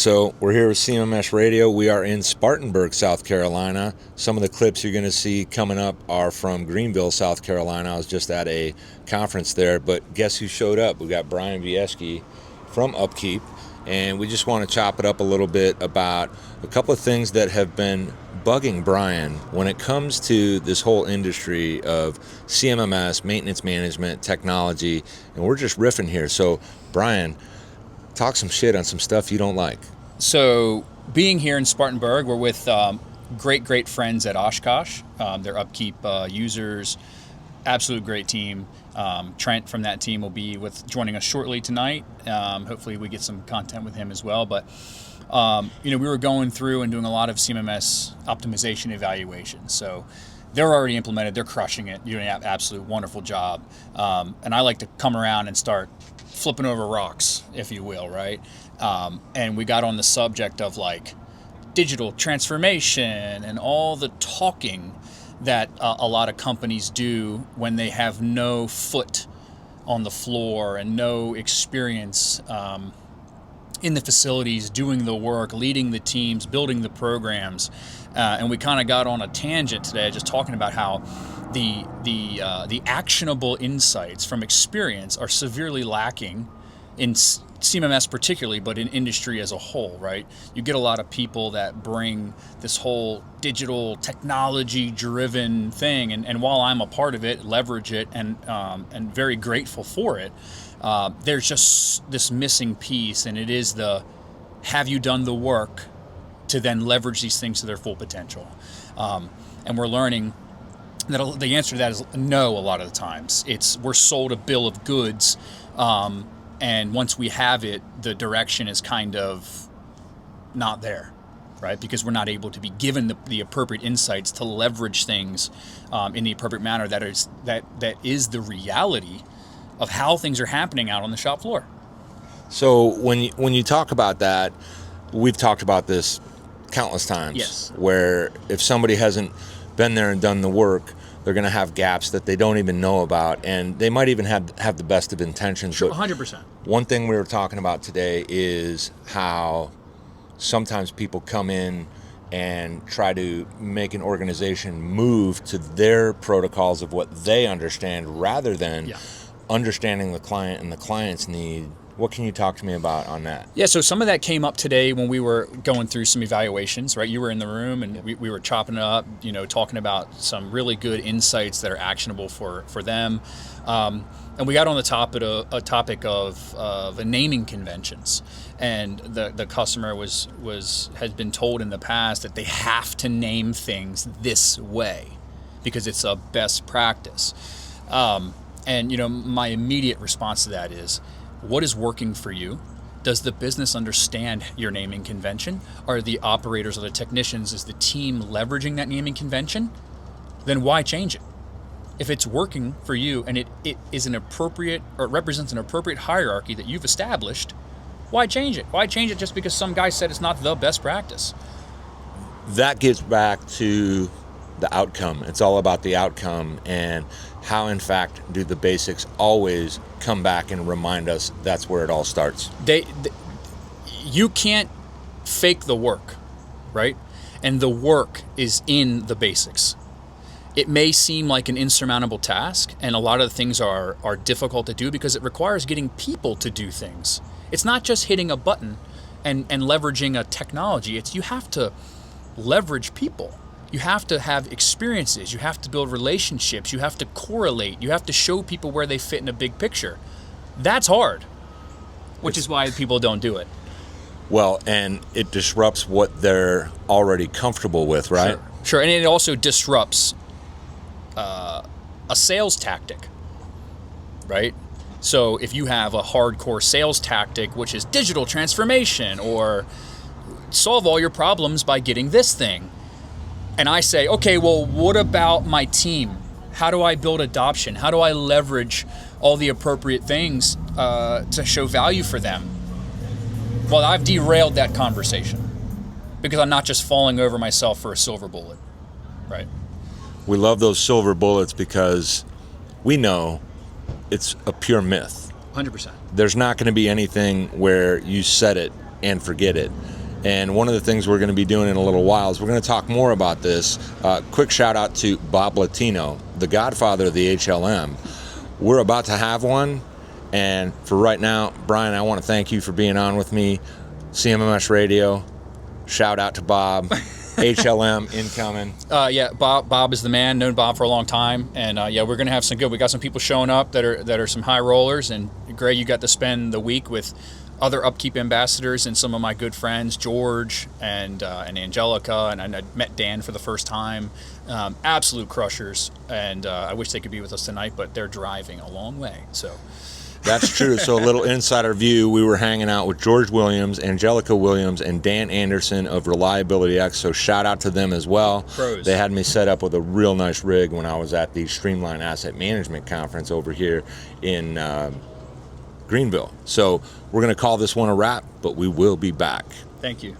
So we're here with CMMS Radio. We are in Spartanburg, South Carolina. Some of the clips you're going to see coming up are from Greenville, South Carolina. I was just at a conference there, but guess who showed up? We got Bryan Bieschke from UpKeep, and we just want to chop it up a little bit about a couple of things that have been bugging Bryan when it comes to this whole industry of CMMS, maintenance management, technology, and we're just riffing here. So, Bryan, talk some shit on some stuff you don't like. So, being here in Spartanburg, we're with great friends at Oshkosh. They're UpKeep users, absolute great team. Trent from that team will be joining us shortly tonight. Hopefully we get some content with him as well. But, we were going through and doing a lot of CMMS optimization evaluations. So they're already implemented. They're crushing it, doing an absolute wonderful job. And I like to come around and start flipping over rocks, if you will, right? And we got on the subject of like digital transformation and all the talking that a lot of companies do when they have no foot on the floor and no experience in the facilities, doing the work, leading the teams, building the programs. And we kind of got on a tangent today just talking about how the actionable insights from experience are severely lacking in CMMS particularly, but in industry as a whole, right? You get a lot of people that bring this whole digital technology-driven thing, and while I'm a part of it, leverage it, and very grateful for it, there's just this missing piece, and it is have you done the work to then leverage these things to their full potential? And we're learning that the answer to that is no a lot of the times. We're sold a bill of goods, and once we have it, the direction is kind of not there, right? Because we're not able to be given the appropriate insights to leverage things in the appropriate manner that is the reality of how things are happening out on the shop floor. So when you talk about that, we've talked about this countless times. Yes. Where if somebody hasn't been there and done the work, they're going to have gaps that they don't even know about, and they might even have the best of intentions. Sure, 100%. One thing we were talking about today is how sometimes people come in and try to make an organization move to their protocols of what they understand rather than understanding the client and the client's need. What can you talk to me about on that? Yeah, so some of that came up today when we were going through some evaluations, right? You were in the room and we were chopping it up, talking about some really good insights that are actionable for them. And we got on the topic of naming conventions. And the customer has been told in the past that they have to name things this way because it's a best practice. And my immediate response to that is, what is working for you? Does the business understand your naming convention? Are the operators or the technicians, is the team leveraging that naming convention? Then why change it? If it's working for you and it is an appropriate, or it represents an appropriate hierarchy that you've established, why change it? Why change it just because some guy said it's not the best practice? That gets back to the outcome. It's all about the outcome, and how in fact do the basics always come back and remind us that's where it all starts. You can't fake the work, right? And the work is in the basics. It may seem like an insurmountable task, and a lot of the things are difficult to do because it requires getting people to do things. It's not just hitting a button and leveraging a technology. You have to leverage people. You have to have experiences. You have to build relationships. You have to correlate. You have to show people where they fit in a big picture. That's hard, which is why people don't do it. Well, and it disrupts what they're already comfortable with, right? Sure. And it also disrupts a sales tactic, right? So if you have a hardcore sales tactic, which is digital transformation or solve all your problems by getting this thing, and I say, okay, well, what about my team? How do I build adoption? How do I leverage all the appropriate things to show value for them? Well, I've derailed that conversation because I'm not just falling over myself for a silver bullet, right? We love those silver bullets because we know it's a pure myth. 100%. There's not going to be anything where you set it and forget it. And one of the things we're going to be doing in a little while is we're going to talk more about this. Quick shout out to Bob Latino, the godfather of the HLM. We're about to have one. And for right now, Bryan, I want to thank you for being on with me. CMMS Radio, shout out to Bob. HLM incoming. Yeah, Bob is the man. Known Bob for a long time, and yeah, we're gonna have some good. We got some people showing up that are some high rollers. And Greg, you got to spend the week with other UpKeep ambassadors and some of my good friends, George and Angelica, and I met Dan for the first time. Absolute crushers, and I wish they could be with us tonight, but they're driving a long way. So. That's true. So a little insider view, we were hanging out with George Williams, Angelica Williams, and Dan Anderson of Reliability X, so shout out to them as well. Pros. They had me set up with a real nice rig when I was at the Streamline Asset Management Conference over here in Greenville. So we're going to call this one a wrap, but we will be back. Thank you.